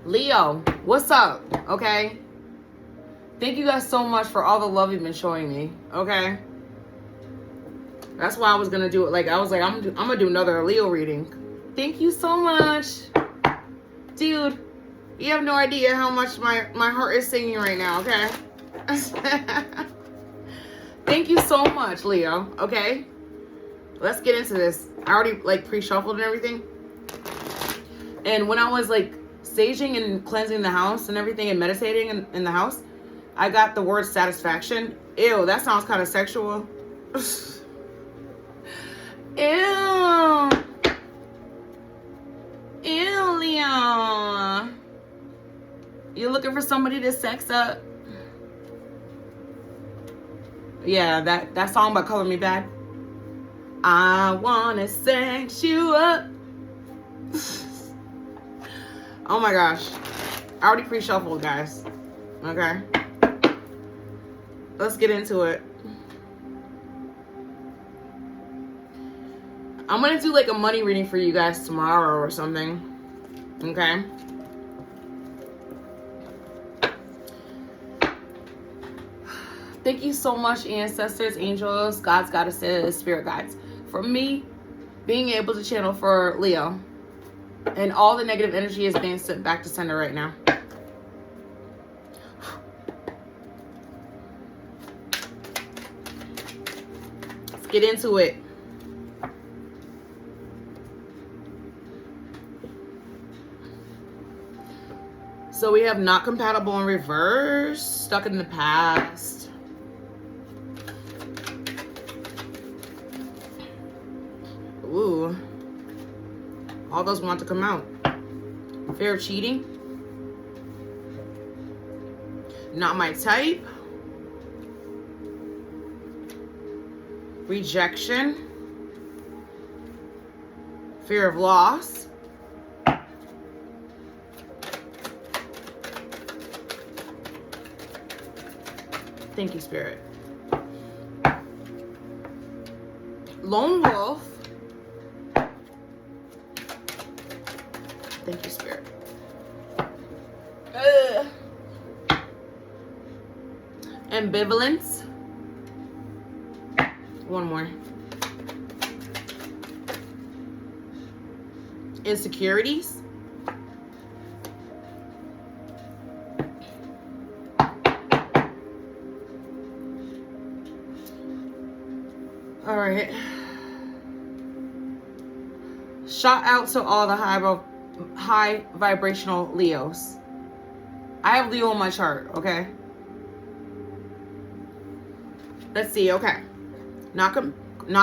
Leo, what's up? Okay. Thank you guys so much for all the love you've been showing me. Okay. That's why I was gonna do it. Like I was like, I'm gonna do another Leo reading. Thank you so much, dude. You have no idea how much my heart is singing right now. Okay. Thank you so much, Leo. Okay. Let's get into this. I already like pre-shuffled and everything. And when I was like saging and cleansing the house and everything and meditating in the house, I got the word satisfaction. Ew, that sounds kind of sexual. Ew. Ew, Leo. You're looking for somebody to sex up? Yeah, that song by Color Me Bad. I wanna sex you up. Oh my gosh. I already pre-shuffled, guys. Okay. Let's get into it. I'm gonna do like a money reading for you guys tomorrow or something. Okay. Thank you so much, ancestors, angels, gods, goddesses, spirit guides, for me being able to channel for Leo. And all the negative energy is being sent back to sender right now. Let's get into it. So we have not compatible in reverse, stuck in the past. Ooh. All those want to come out. Fear of cheating. Not my type. Rejection. Fear of loss. Thank you, Spirit. Lone wolf. Thank you, Spirit. Ambivalence. One more. Insecurities. All right. Shout out to all the high vibrational Leos. I have Leo on my chart, okay? Let's see, okay. Not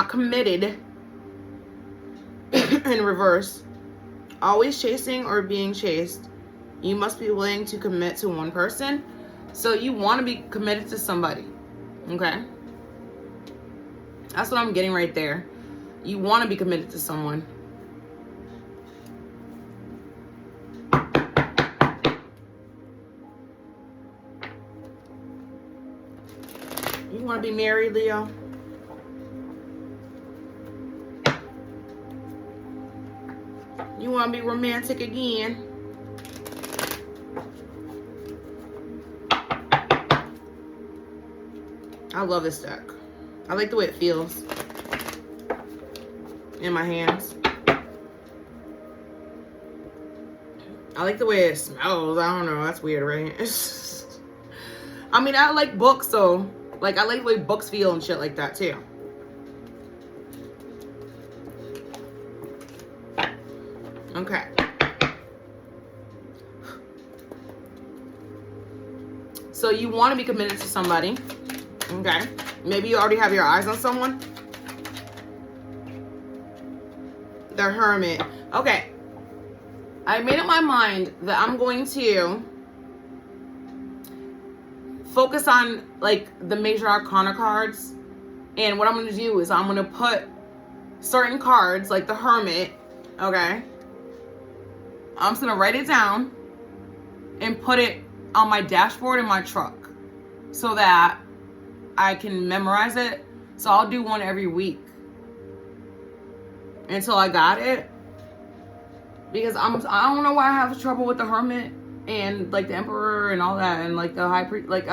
committed in reverse. Always chasing or being chased. You must be willing to commit to one person. So you want to be committed to somebody, okay? That's what I'm getting right there. You want to be committed to someone. You want to be married, Leo? You want to be romantic again? I love this deck. I like the way it feels in my hands. I like the way it smells. I don't know. That's weird, right? I mean, I like books, so like I like the way books feel and shit like that too. Okay. So you want to be committed to somebody. Okay. Maybe you already have your eyes on someone. The Hermit. Okay. I made up my mind that I'm going to focus on like the major arcana cards. And what I'm going to do is I'm going to put certain cards like the Hermit. Okay. I'm just going to write it down and put it on my dashboard in my truck so that I can memorize it. So I'll do one every week until I got it. Because I don't know why I have trouble with the Hermit. and like the Emperor and all that, and like the High Priest, like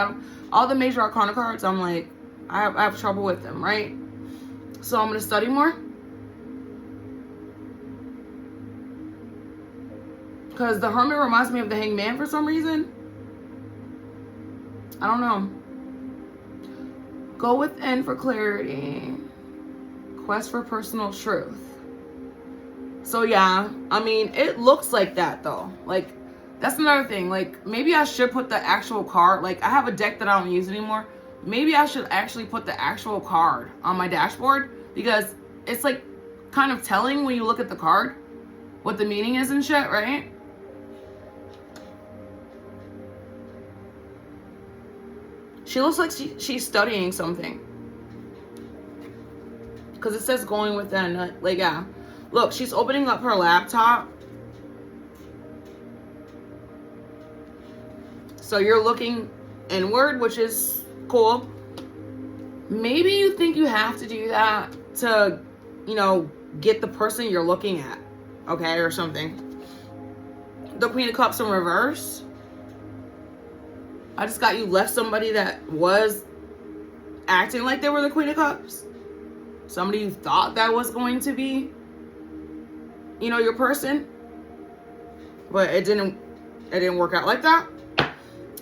all the major arcana cards, I'm like, I have trouble with them, right? So I'm gonna study more, because the Hermit reminds me of the Hangman for some reason. I don't know. Go within for clarity. Quest for personal truth. So yeah, I mean, it looks like that though. Like, that's another thing. Like, maybe I should put the actual card. Like, I have a deck that I don't use anymore. Maybe I should actually put the actual card on my dashboard, because it's like kind of telling when you look at the card what the meaning is and shit, right? She looks like she's studying something, because it says going within. Like, yeah. Look, she's opening up her laptop. So you're looking inward, which is cool. Maybe you think you have to do that to, you know, get the person you're looking at, okay, or something. The Queen of Cups in reverse. I just got you left somebody that was acting like they were the Queen of Cups. Somebody you thought that was going to be, you know, your person. But it didn't work out like that.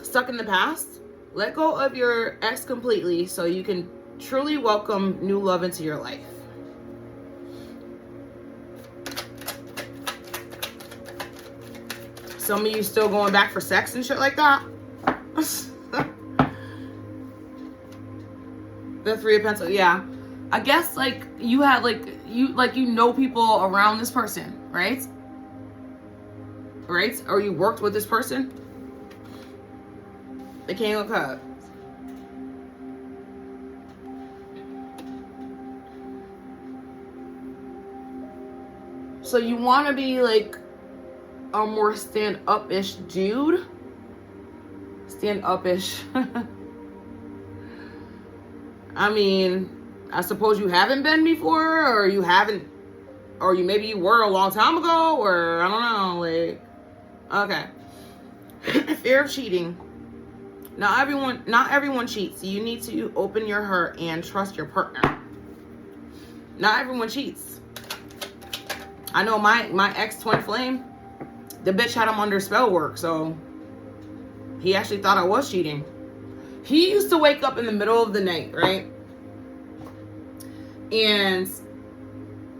Stuck in the past. Let go of your ex completely so you can truly welcome new love into your life. Some of you still going back for sex and shit like that. The Three of Pentacles, yeah. I guess like you had you know people around this person, right? Right? Or you worked with this person. The King of Cups. So you want to be like a more stand-up-ish dude. Stand-up-ish. I mean, I suppose you haven't been before, or you haven't, or maybe you were a long time ago, or I don't know, like, okay. Fear of cheating. Not everyone cheats. You need to open your heart and trust your partner. Not everyone cheats. I know my ex twin flame, the bitch had him under spell work, so he actually thought I was cheating. He used to wake up in the middle of the night, right? And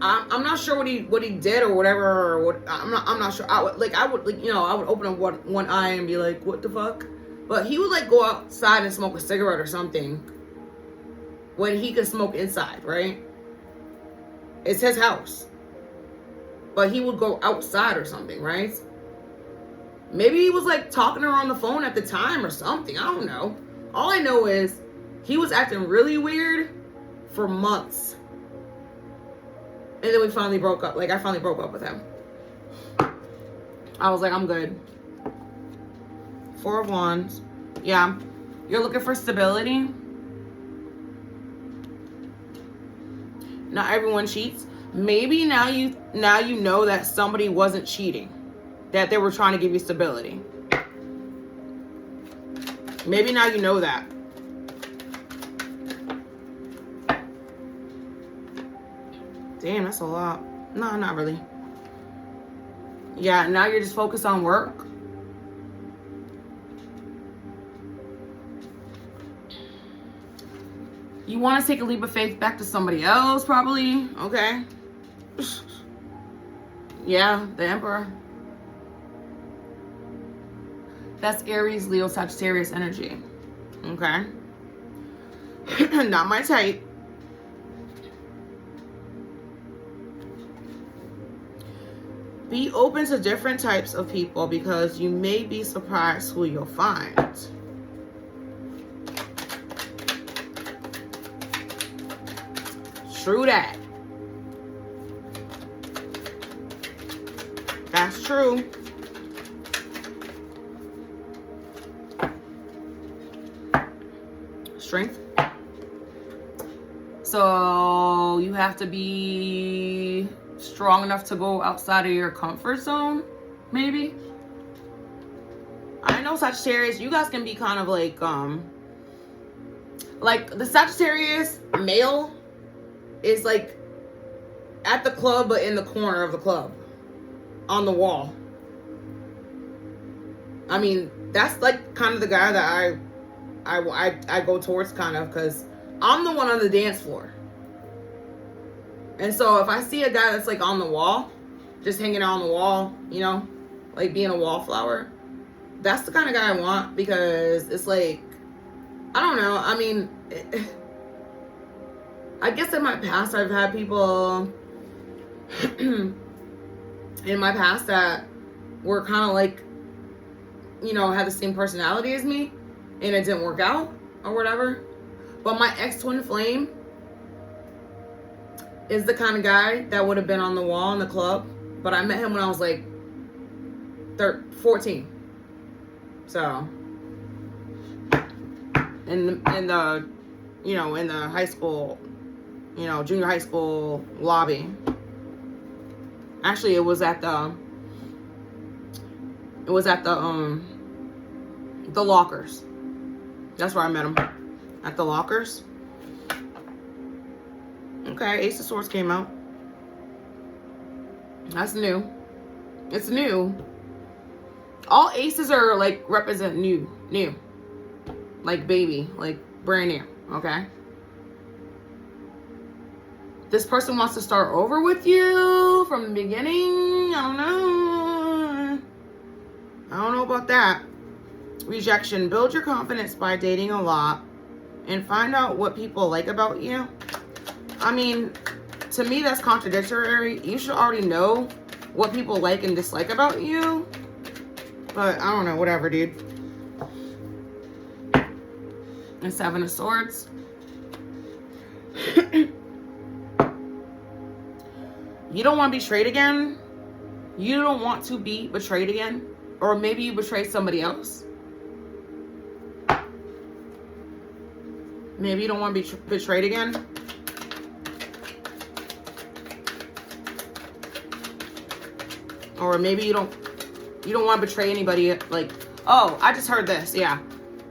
I'm not sure what he did or whatever, or what I'm not sure. I would open up one eye and be like, what the fuck? But he would like go outside and smoke a cigarette or something when he could smoke inside, right? It's his house. But he would go outside or something, right? Maybe he was like talking to her on the phone at the time or something. I don't know. All I know is he was acting really weird for months. And then we finally broke up. Like, I finally broke up with him. I was like, I'm good. Four of Wands. Yeah. You're looking for stability. Not everyone cheats. Maybe now you know that somebody wasn't cheating. That they were trying to give you stability. Maybe now you know that. Damn, that's a lot. No, not really. Yeah, now you're just focused on work. You want to take a leap of faith back to somebody else, probably. Okay. Yeah, the Emperor. That's Aries, Leo, Sagittarius energy. Okay. Not my type. Be open to different types of people because you may be surprised who you'll find. True that. That's true. Strength. So you have to be strong enough to go outside of your comfort zone, maybe. know Sagittarius, you guys can be kind of like the Sagittarius male is like at the club, but in the corner of the club, on the wall. I mean, that's like kind of the guy that I go towards, kind of, because I'm the one on the dance floor. And so if I see a guy that's like on the wall, just hanging out on the wall, you know, like being a wallflower, that's the kind of guy I want, because it's like, I don't know. I mean, I guess in my past, I've had people in my past that were kind of like, you know, had the same personality as me, and it didn't work out or whatever. But my ex-twin flame is the kind of guy that would have been on the wall in the club, but I met him when I was like 14. So in the, you know, in the high school, you know, junior high school lobby. Actually, it was at the lockers. That's where I met him, at the lockers. Okay, Ace of Swords came out. That's new. It's new. All aces are like represent new, like baby, like brand new. Okay. This person wants to start over with you from the beginning. I don't know about that. Rejection. Build your confidence by dating a lot and find out what people like about you. I mean, to me, that's contradictory. You should already know what people like and dislike about you. But I don't know, whatever, dude. And Seven of Swords. You don't want to be betrayed again. You don't want to be betrayed again. Or maybe you betrayed somebody else. Maybe you don't want to be betrayed again. Or maybe you don't want to betray anybody. Like, oh, I just heard this. Yeah.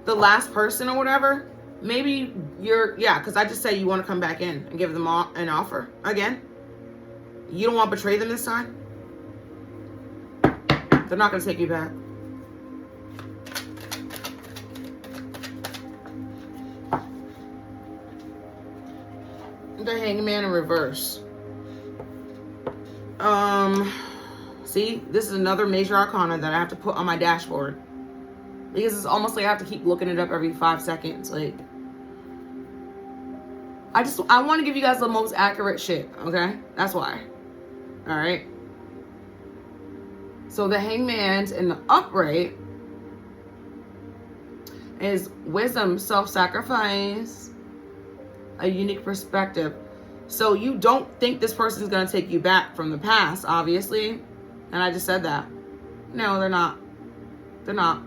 The last person or whatever. Maybe because I just said you want to come back in and give them an offer again. You don't want to betray them this time. They're not going to take you back. The Hangman in reverse. See, this is another major arcana that I have to put on my dashboard, because it's almost like I have to keep looking it up every 5 seconds. Like, I want to give you guys the most accurate shit. Okay, that's why. All right. So the Hangman's in the upright is wisdom, self-sacrifice, a unique perspective. So you don't think this person is going to take you back from the past, obviously. And I just said that. No, they're not. They're not.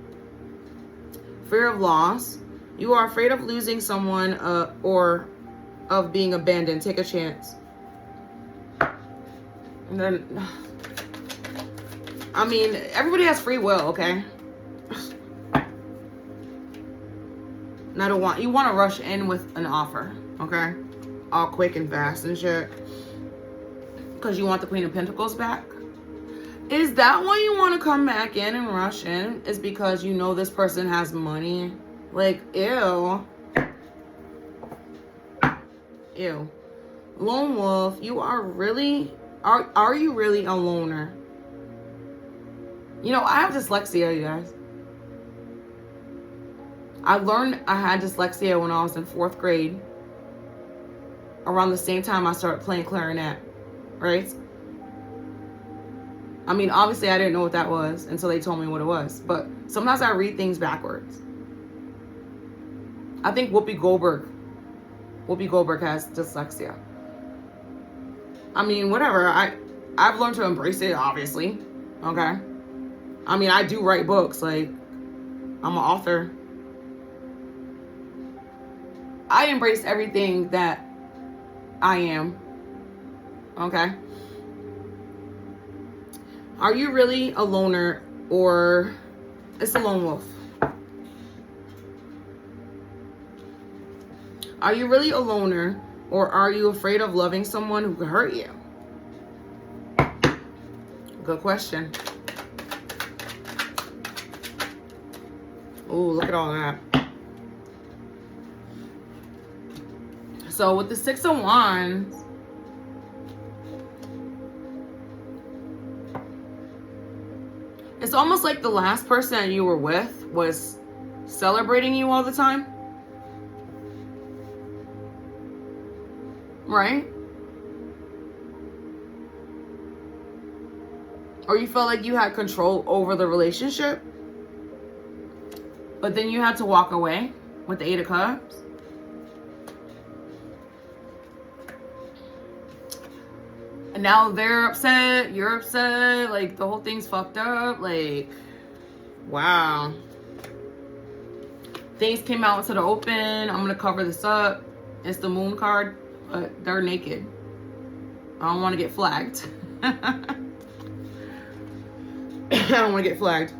Fear of loss. You are afraid of losing someone or of being abandoned. Take a chance. And then, I mean, everybody has free will, okay? And you want to rush in with an offer, okay? All quick and fast and shit. Because you want the Queen of Pentacles back. Is that why you want to come back in and rush in? Is because you know this person has money? Like, ew. Ew. Lone wolf, you are really... Are you really a loner? You know, I have dyslexia, you guys. I learned I had dyslexia when I was in 4th grade. Around the same time I started playing clarinet. Right? I mean, obviously I didn't know what that was until they told me what it was. But sometimes I read things backwards. I think Whoopi Goldberg has dyslexia. I mean, whatever. I've learned to embrace it, obviously. Okay? I mean, I do write books. Like, I'm an author. I embrace everything that I am. Okay? Are you really a loner, or it's a lone wolf? Are you really a loner, or are you afraid of loving someone who could hurt you? Good question. Oh, look at all that. So with the Six of Wands, it's almost like the last person that you were with was celebrating you all the time. Right? Or you felt like you had control over the relationship, but then you had to walk away with the Eight of Cups. And now they're upset, you're upset, like the whole thing's fucked up, like, wow. Things came out into the open. I'm going to cover this up. It's the Moon card, but they're naked. I don't want to get flagged. I don't want to get flagged.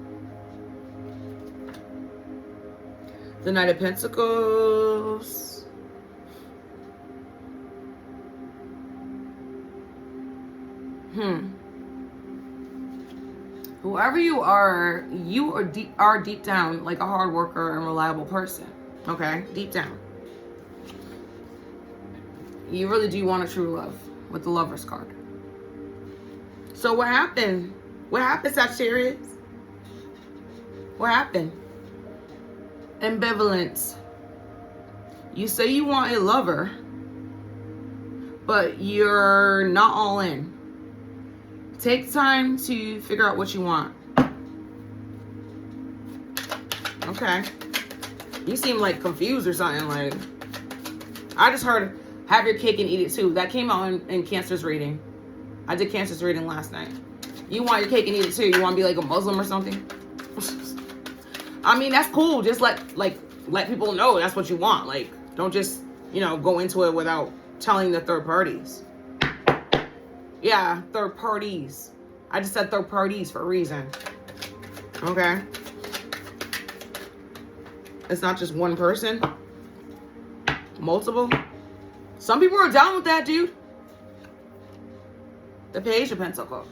The Knight of Pentacles. Whoever you are deep down like a hard worker and reliable person. Okay? Deep down. You really do want a true love with the Lover's card. So what happened? What happened, Sagittarius? What happened? Ambivalence. You say you want a lover, but you're not all in. Take time to figure out what you want. Okay. You seem like confused or something. Like, I just heard have your cake and eat it too. That came out in Cancer's reading. I did Cancer's reading last night. You want your cake and eat it too. You want to be like a Muslim or something? I mean, that's cool. Just let people know that's what you want. Like, don't just, go into it without telling the third parties. Yeah, third parties. I just said third parties for a reason. Okay? It's not just one person. Multiple. Some people are down with that, dude. The Page of Pentacles.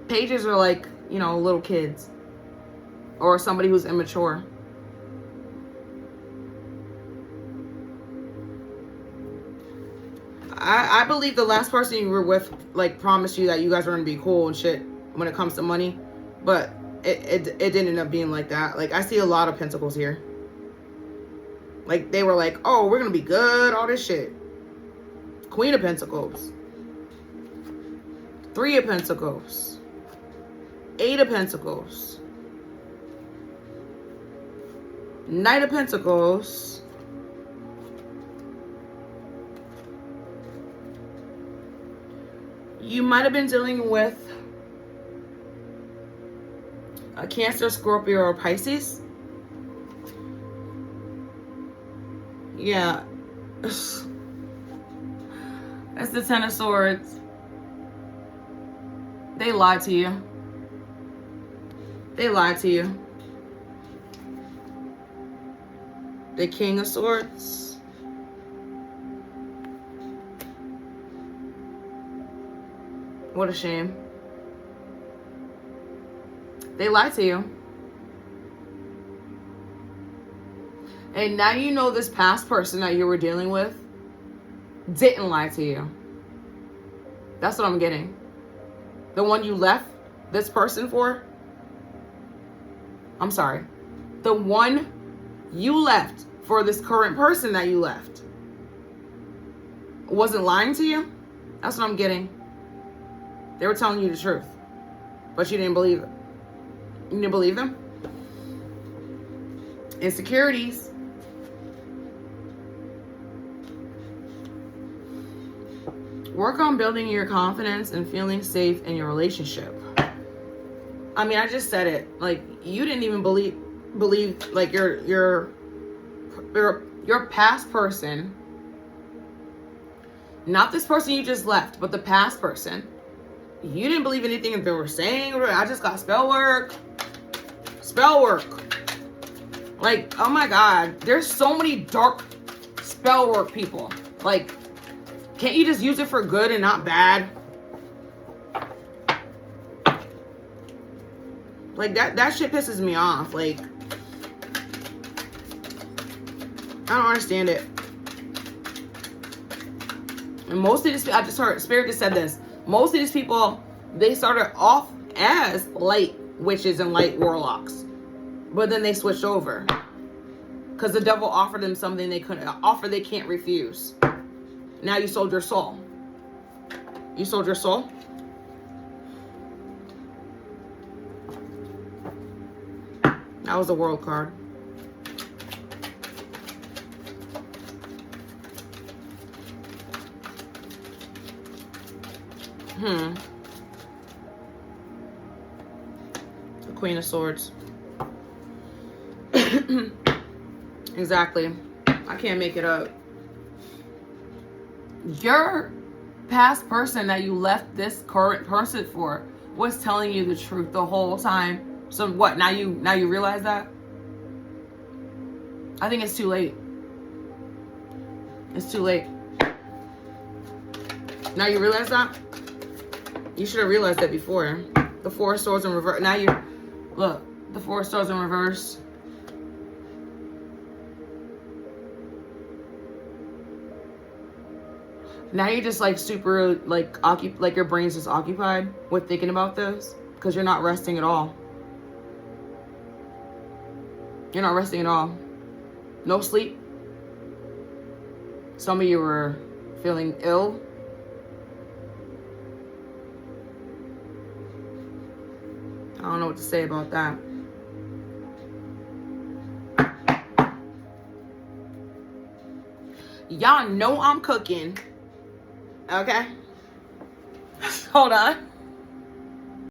Pages are like, little kids. Or somebody who's immature. I believe the last person you were with, promised you that you guys were going to be cool and shit when it comes to money. But it didn't end up being like that. I see a lot of pentacles here. They were like, oh, we're going to be good, all this shit. Queen of Pentacles. Three of Pentacles. Eight of Pentacles. Knight of Pentacles. You might have been dealing with a Cancer, Scorpio, or Pisces. Yeah. That's the Ten of Swords. They lied to you. They lied to you. The King of Swords. What a shame. They lied to you. And now you know this past person that you were dealing with didn't lie to you. That's what I'm getting. The one you left this person for. I'm sorry. The one you left for this current person that you left wasn't lying to you. That's what I'm getting. They were telling you the truth, but you didn't believe it. You didn't believe them. Insecurities. Work on building your confidence and feeling safe in your relationship. I mean, I just said it. You didn't even believe your past person, not this person you just left, but the past person, You didn't believe anything they were saying. I just got spell work. Spell work. Like, oh my God. There's so many dark spell work people. Like, can't you just use it for good and not bad? Like, that shit pisses me off. Like, I don't understand it. And most of these, I just heard, Spirit just said this. Most of these people, they started off as light witches and light warlocks. But then they switched over. Because the devil offered them something they couldn't offer, they can't refuse. Now you sold your soul. You sold your soul? That was a world card. The Queen of Swords. Exactly. I can't make it up. Your past person that you left this current person for was telling you the truth the whole time. So what? Now you realize that? I think it's too late. It's too late. Now you realize that? You should have realized that before. The Four of Swords in reverse. Now you look. The Four of Swords in reverse. Now you're just like super like like your brain's just occupied with thinking about this because you're not resting at all. You're not resting at all. No sleep. Some of you were feeling ill. I don't know what to say about that. Y'all know I'm cooking. Okay? Hold on.